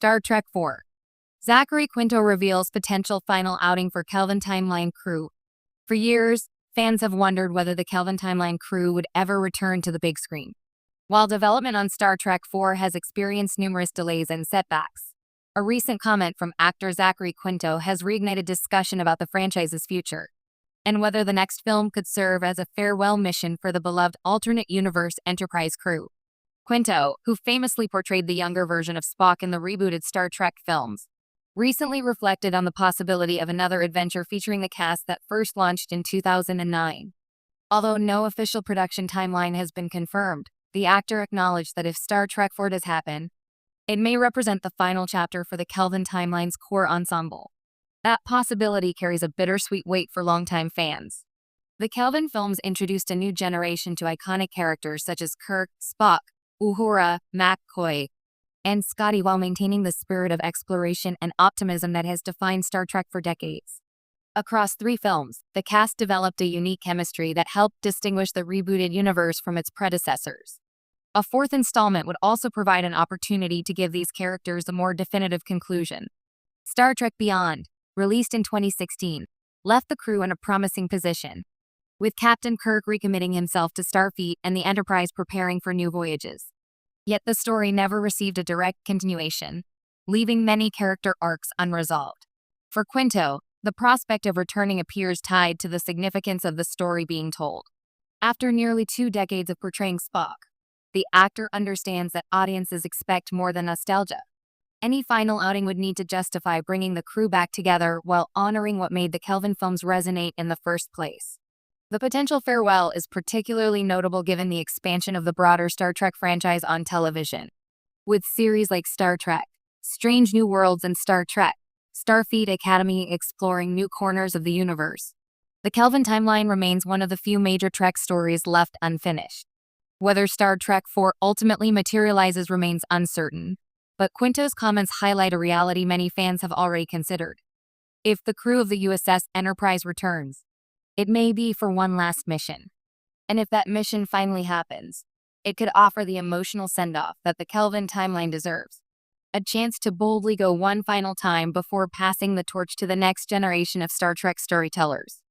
Star Trek IV. Zachary Quinto reveals potential final outing for Kelvin Timeline crew. For years, fans have wondered whether the Kelvin Timeline crew would ever return to the big screen. While development on Star Trek IV has experienced numerous delays and setbacks, a recent comment from actor Zachary Quinto has reignited discussion about the franchise's future and whether the next film could serve as a farewell mission for the beloved alternate universe Enterprise crew. Quinto, who famously portrayed the younger version of Spock in the rebooted Star Trek films, recently reflected on the possibility of another adventure featuring the cast that first launched in 2009. Although no official production timeline has been confirmed, the actor acknowledged that if Star Trek IV does happen, it may represent the final chapter for the Kelvin Timeline's core ensemble. That possibility carries a bittersweet weight for longtime fans. The Kelvin films introduced a new generation to iconic characters such as Kirk, Spock, Uhura, McCoy, and Scotty while maintaining the spirit of exploration and optimism that has defined Star Trek for decades. Across 3 films, the cast developed a unique chemistry that helped distinguish the rebooted universe from its predecessors. A 4th installment would also provide an opportunity to give these characters a more definitive conclusion. Star Trek Beyond, released in 2016, left the crew in a promising position, with Captain Kirk recommitting himself to Starfleet and the Enterprise preparing for new voyages. Yet the story never received a direct continuation, leaving many character arcs unresolved. For Quinto, the prospect of returning appears tied to the significance of the story being told. After nearly 2 decades of portraying Spock, the actor understands that audiences expect more than nostalgia. Any final outing would need to justify bringing the crew back together while honoring what made the Kelvin films resonate in the first place. The potential farewell is particularly notable given the expansion of the broader Star Trek franchise on television. With series like Star Trek, Strange New Worlds, and Star Trek, Starfleet Academy exploring new corners of the universe, the Kelvin timeline remains one of the few major Trek stories left unfinished. Whether Star Trek IV ultimately materializes remains uncertain, but Quinto's comments highlight a reality many fans have already considered. If the crew of the USS Enterprise returns, it may be for one last mission. And if that mission finally happens, it could offer the emotional send-off that the Kelvin timeline deserves. A chance to boldly go one final time before passing the torch to the next generation of Star Trek storytellers.